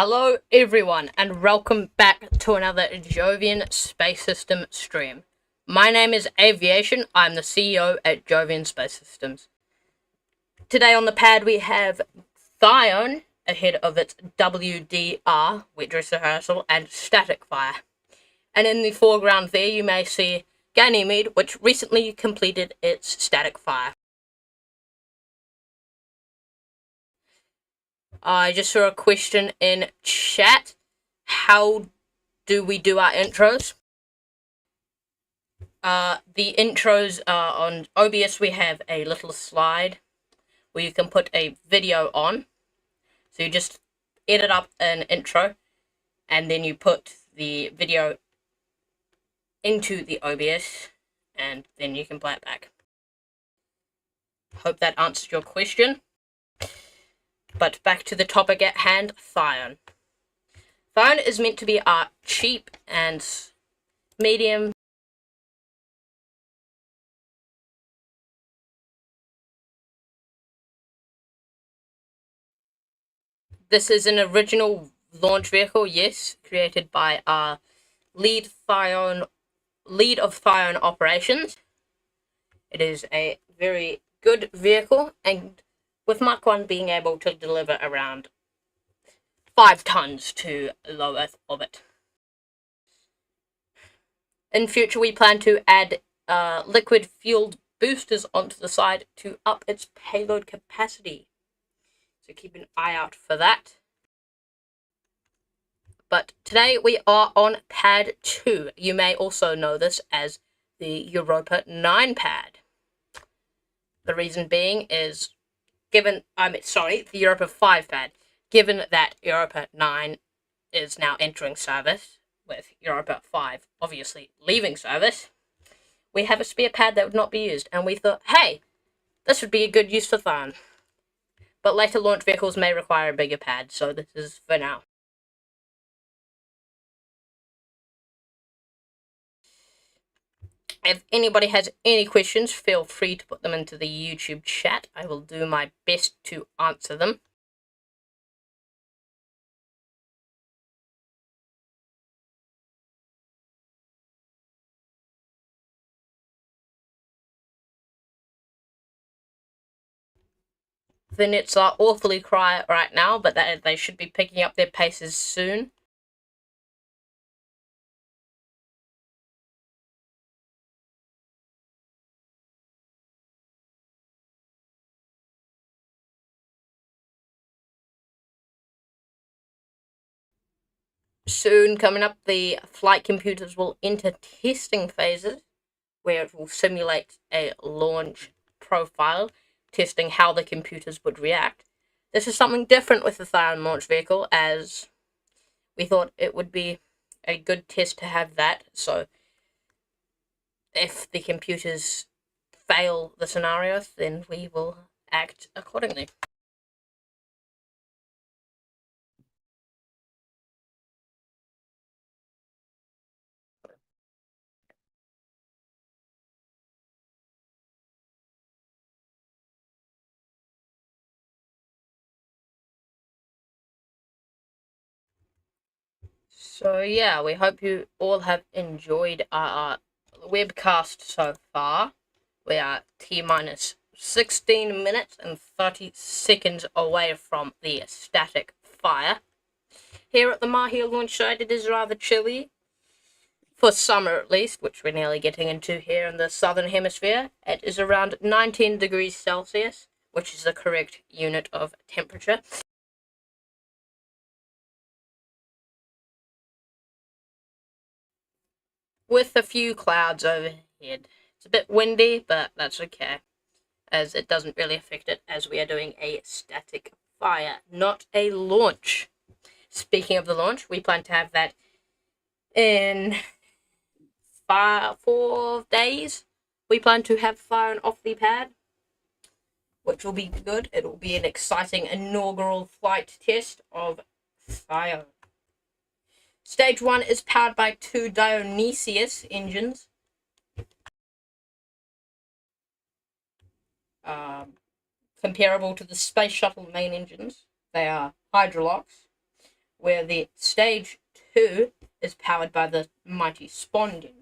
Hello everyone and welcome back to another Jovian Space System stream. My name is Aviation, I'm the CEO at Jovian Space Systems. Today on the pad we have Thyone ahead of its WDR, wet dress rehearsal, and static fire. And in the foreground there you may see Ganymede, which recently completed its static fire. I just saw a question in chat. How do we do our intros? The intros on OBS, we have a little slide where you can put a video on. So you just edit up an intro and then you put the video into the OBS and then you can play it back. Hope that answered your question. But back to the topic at hand, Thyone. Thyone is meant to be cheap and medium. This is an original launch vehicle, yes, created by our lead of Thyone operations. It is a very good vehicle, and with Mach 1 being able to deliver around 5 tons to low Earth orbit. In future, we plan to add liquid-fueled boosters onto the side to up its payload capacity. So keep an eye out for that. But today we are on pad 2. You may also know this as the Europa 9 pad. The reason being is the Europa 5 pad. Given that Europa 9 is now entering service, with Europa 5 obviously leaving service, we have a spare pad that would not be used, and we thought, hey, this would be a good use for Thyone. But later launch vehicles may require a bigger pad, so this is for now. If anybody has any questions, feel free to put them into the YouTube chat. I will do my best to answer them. The nets are awfully quiet right now, but they should be picking up their paces soon. Soon coming up, the flight computers will enter testing phases, where it will simulate a launch profile, testing how the computers would react. This is something different with the Thyone launch vehicle, as we thought it would be a good test to have that, so if the computers fail the scenario, then we will act accordingly. So yeah, we hope you all have enjoyed our webcast so far. We are T-minus 16 minutes and 30 seconds away from the static fire. Here at the Mahia launch site, it is rather chilly, for summer at least, which we're nearly getting into here in the southern hemisphere. It is around 19 degrees Celsius, which is the correct unit of temperature. With a few clouds overhead. It's a bit windy, but that's okay, as it doesn't really affect it, as we are doing a static fire, not a launch. Speaking of the launch, we plan to have that in 4 days. We plan to have Thyone off the pad, which will be good. It will be an exciting inaugural flight test of Thyone. Stage 1 is powered by 2 Dionysius engines. Comparable to the Space Shuttle main engines. They are Hydrolox, where the stage 2 is powered by the mighty Spawn engine.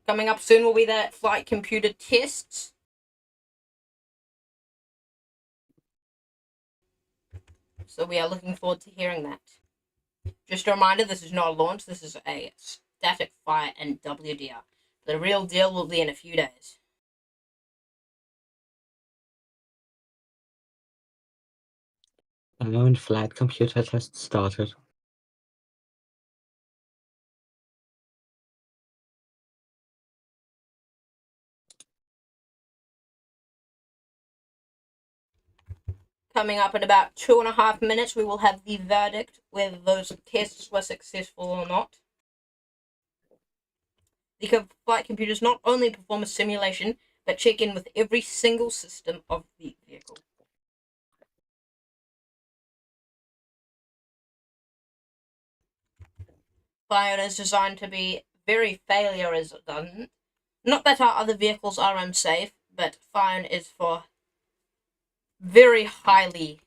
Coming up soon will be the flight computer tests. So we are looking forward to hearing that. Just a reminder, this is not a launch, this is a static fire and WDR. The real deal will be in a few days. And flight computer test started. Coming up in about 2.5 minutes, we will have the verdict whether those tests were successful or not. The flight computers not only perform a simulation, but check in with every single system of the vehicle. Thyone is designed to be very failure resistant. Not that our other vehicles are unsafe, but Thyone is for very highly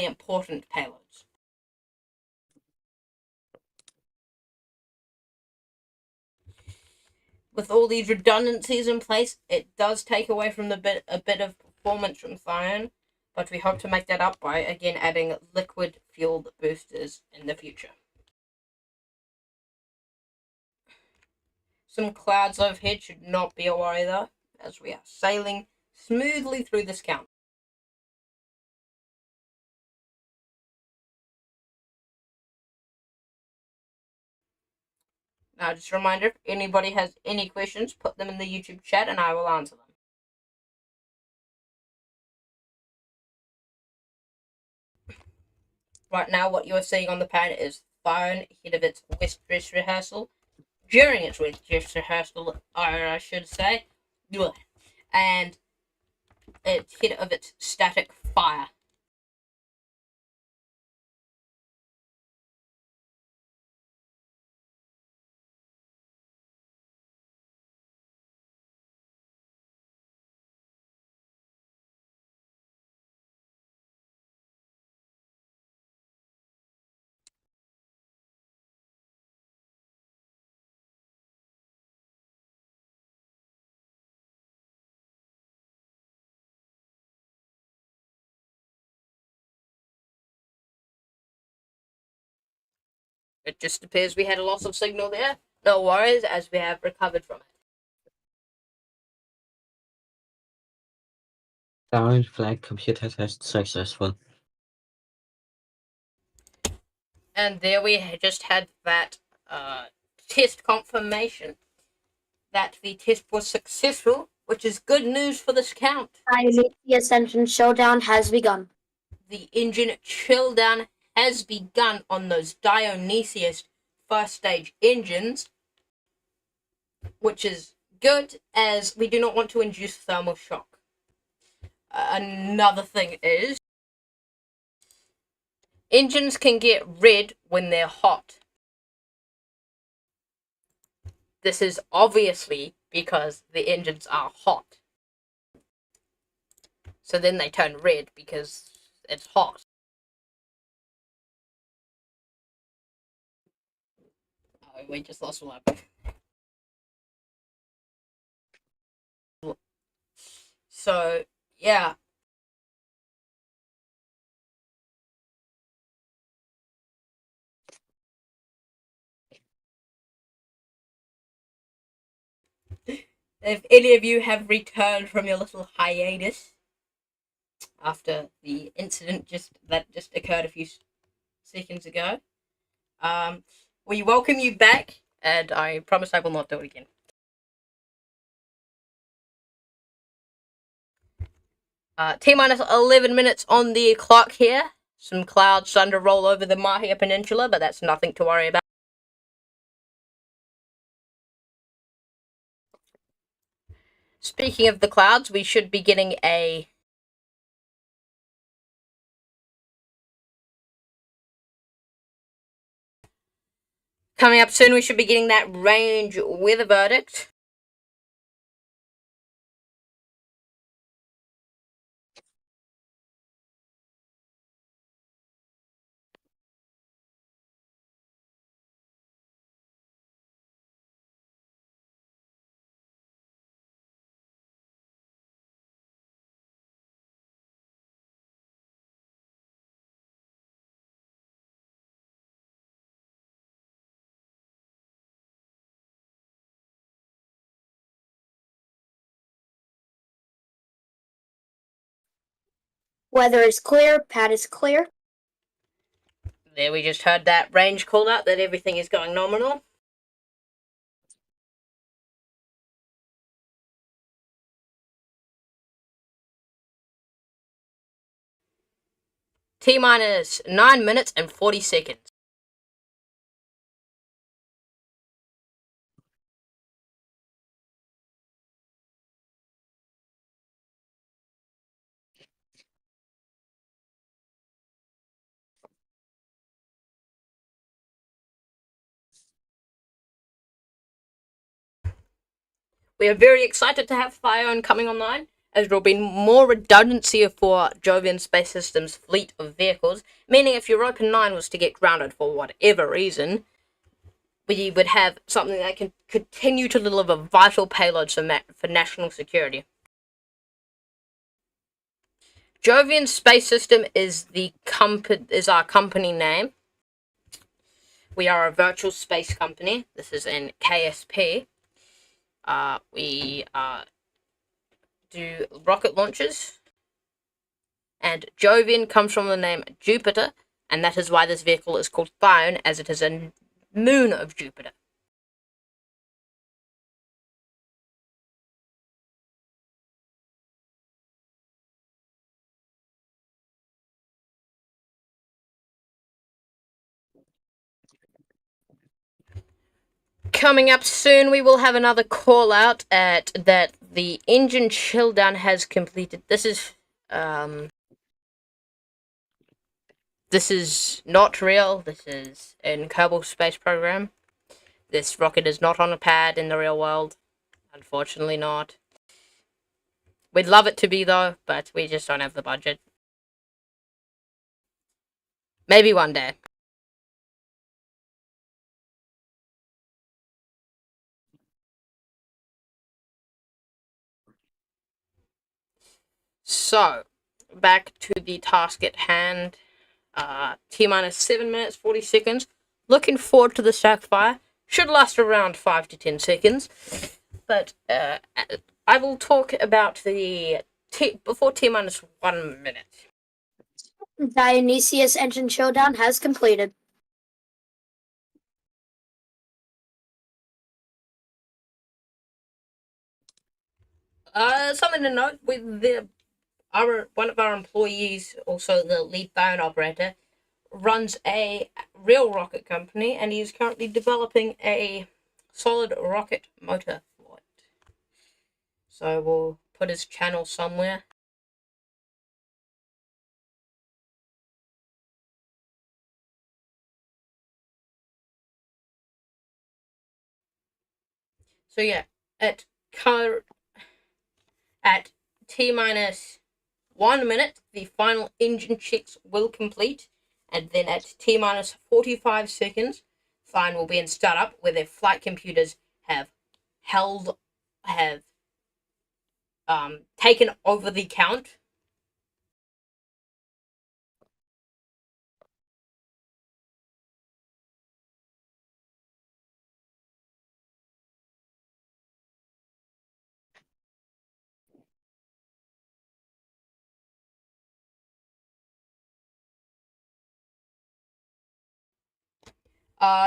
important payloads. With all these redundancies in place, it does take away from a bit of performance from Thyone, but we hope to make that up by again adding liquid fueled boosters in the future. Some clouds overhead should not be a worry though, as we are sailing smoothly through this count. Now, just a reminder, if anybody has any questions, put them in the YouTube chat and I will answer them. Right now, what you're seeing on the pad is Thyone ahead of its west dress rehearsal. During its west dress rehearsal, I should say, and it's ahead of its static fire. It just appears we had a loss of signal there. No worries, as we have recovered from it. Thyone flight computer test successful. And there we just had that test confirmation that the test was successful, which is good news for this count. The Ascension showdown has begun. The engine chill down has begun on those Dionysius first stage engines, which is good as we do not want to induce thermal shock. Another thing is, engines can get red when they're hot. This is obviously because the engines are hot. So then they turn red because it's hot. Oh, we just lost one. So, yeah. If any of you have returned from your little hiatus after the incident that just occurred a few seconds ago, we welcome you back, and I promise I will not do it again. T-minus 11 minutes on the clock here. Some clouds starting to roll over the Mahia Peninsula, but that's nothing to worry about. Speaking of the clouds, we should be getting a coming up soon. We should be getting that range weather verdict. Weather is clear. Pad is clear. There, we just heard that range called out that everything is going nominal. T-minus 9 minutes and 40 seconds. We are very excited to have Thyone coming online, as there will be more redundancy for Jovian Space Systems' fleet of vehicles, meaning if Europa 9 was to get grounded for whatever reason, we would have something that can continue to deliver vital payloads for national security. Jovian Space System is our company name. We are a virtual space company. This is in KSP. We do rocket launches, and Jovian comes from the name Jupiter, and that is why this vehicle is called Thyone, as it is a moon of Jupiter. Coming up soon, we will have another call out at that the engine chill down has completed. This is not real. This is in Kerbal Space Program. This rocket is not on a pad in the real world. Unfortunately not. We'd love it to be though, but we just don't have the budget. Maybe one day. So, back to the task at hand. T-minus 7 minutes, 40 seconds. Looking forward to the stack fire. Should last around 5 to 10 seconds. But I will talk about before T-minus 1 minute. Dionysius engine showdown has completed. Something to note with one of our employees, also the lead Thyone operator, runs a real rocket company, and he is currently developing a solid rocket motor for it. So we'll put his channel somewhere. So yeah, at T-minus 1 minute, the final engine checks will complete, and then at T-minus 45 seconds, Thyone will be in startup, where their flight computers have taken over the count.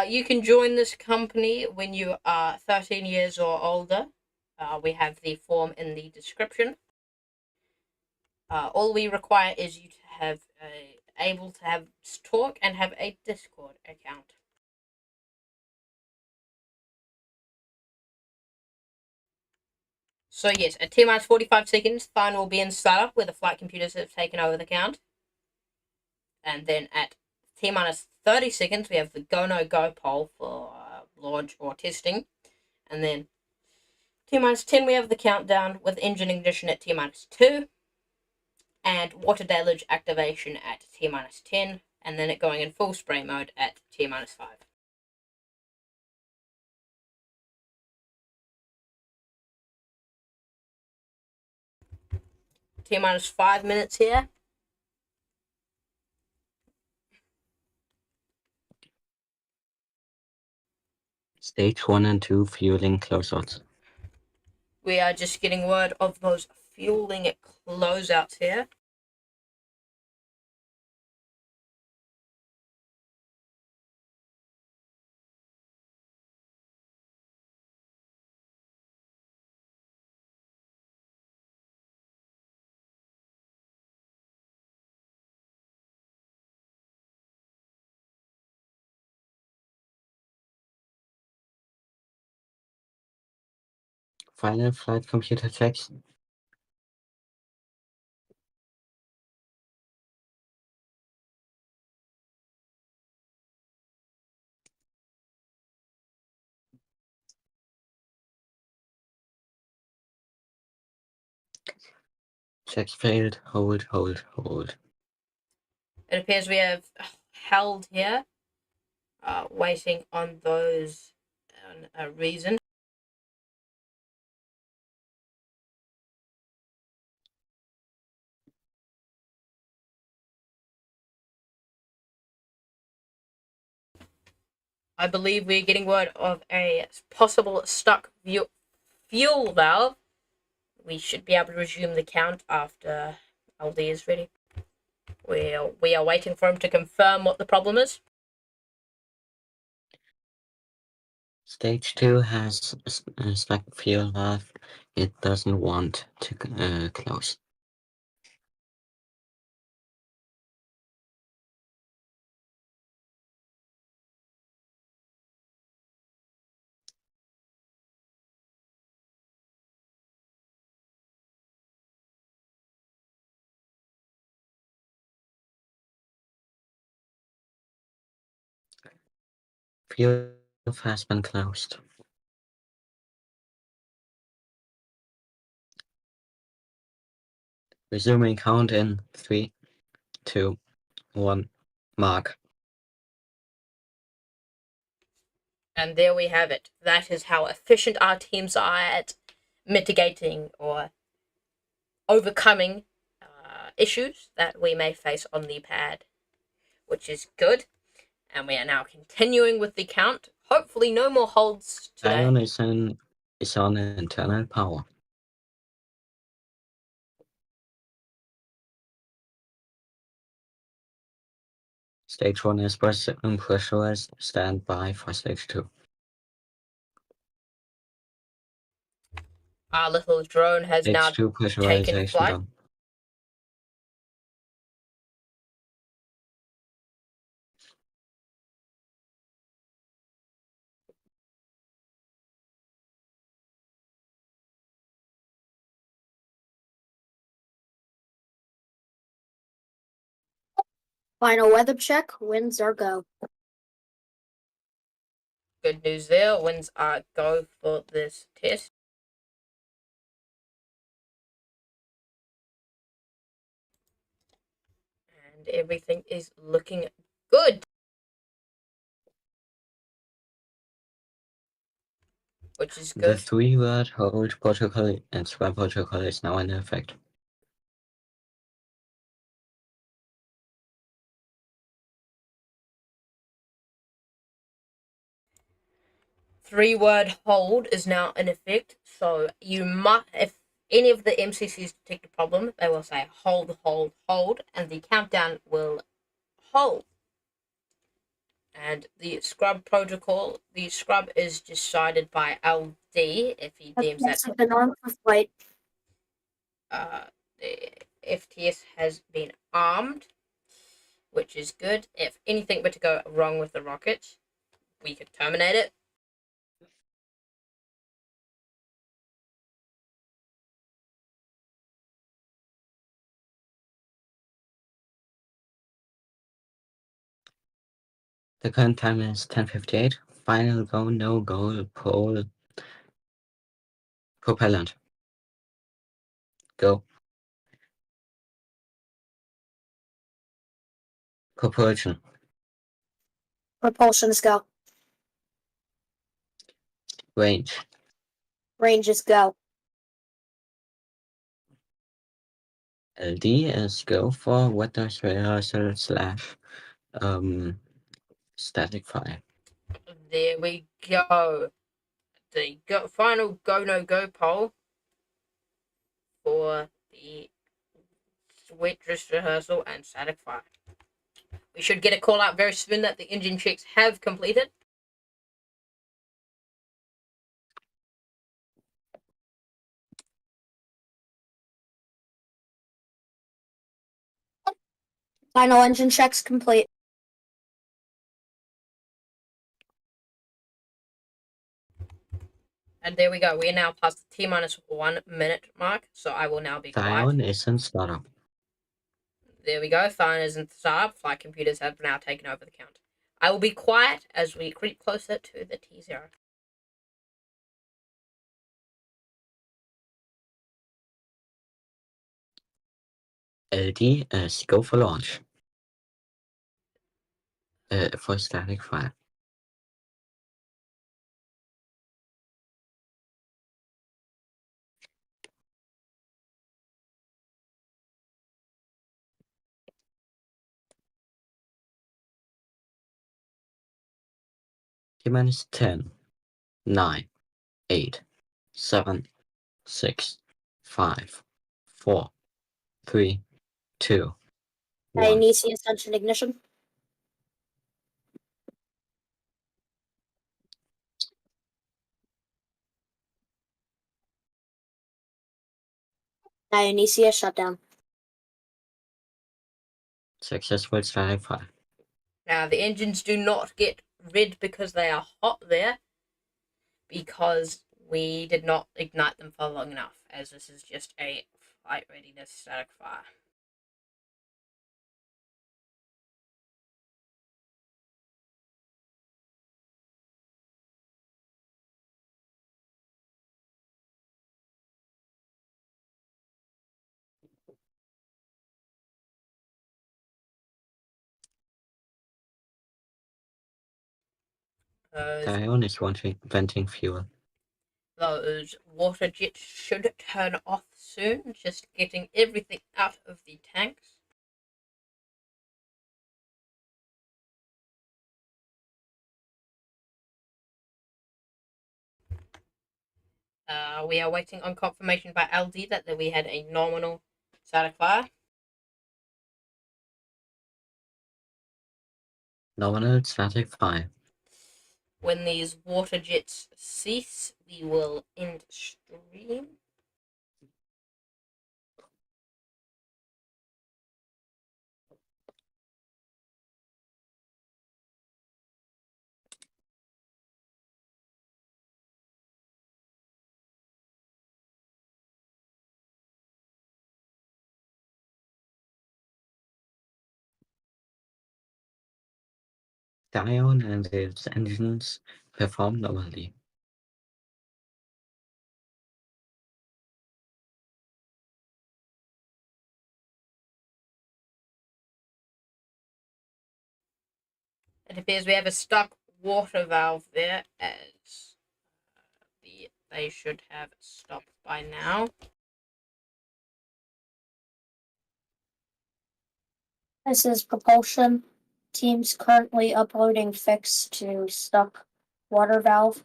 You can join this company when you are 13 years or older. We have the form in the description. All we require is you to have able to have talk and have a Discord account. So yes, at T-minus 45 seconds, Thyone will be in startup, where the flight computers have taken over the count. And then at T-minus 30 seconds, we have the go-no-go poll for launch or testing. And then T-minus 10, we have the countdown with engine ignition at T-minus 2. And water deluge activation at T-minus 10. And then it going in full spray mode at T-minus 5. T-minus 5 minutes here. Stage 1 and 2 fueling closeouts. We are just getting word of those fueling closeouts here. Final flight computer checks. Checks failed. Hold. It appears we have held here, waiting on those a reason. I believe we're getting word of a possible stuck fuel valve. We should be able to resume the count after LD is ready. We are waiting for him to confirm what the problem is. Stage 2 has a stuck fuel valve. It doesn't want to close. Fuel valve has been closed. Resuming count in 3, 2, 1. Mark. And there we have it. That is how efficient our teams are at mitigating or overcoming issues that we may face on the pad, which is good. And we are now continuing with the count. Hopefully no more holds today. Thyone is on internal power. Stage 1 is pressurized. Stand by for stage 2. Our little drone has Stage now 2 taken pressurization flight. done. Final weather check. Winds are go. Good news there. Winds are go for this test. And everything is looking good. Which is The good. 3-word hold protocol and swap protocol is now in effect. Three-word hold is now in effect. So you must, if any of the MCCs detect a problem, they will say hold, hold, hold, and the countdown will hold. And the scrub protocol, the scrub is decided by LD if he deems that Have been on for flight. the FTS has been armed, which is good. If anything were to go wrong with the rocket, we could terminate it. The current time is 10:58. Final go, no go, pole, propellant. Go. Propulsion. Propulsion is go. Range. Range is go. LD is go for weather rehearsal / static fire. There we go. The final go no go poll for the wet dress rehearsal and static fire. We should get a call out very soon that the engine checks have completed. Final engine checks complete. And there we go. We are now past the T-1 minute mark, so I will now be quiet. Thyone is in startup. There we go. Thyone is in startup. Flight computers have now taken over the count. I will be quiet as we creep closer to the T0. LD, go for launch. For static fire. T-minus 10, 9, 8, 7, 6, 5, 4, 3, 2, 1. Dionysia ascension ignition. Dionysia shutdown. Successful static fire. Now, the engines do not get red because they are hot there, because we did not ignite them for long enough, as this is just a flight readiness static fire. Thyone is venting fuel. Those water jets should turn off soon, just getting everything out of the tanks. We are waiting on confirmation by LD that we had a nominal static fire. Nominal static fire. When these water jets cease, we will end stream. Thyone and its engines perform normally. It appears we have a stuck water valve there, as they should have stopped by now. This is propulsion. Teams currently uploading fix to stuck water valve.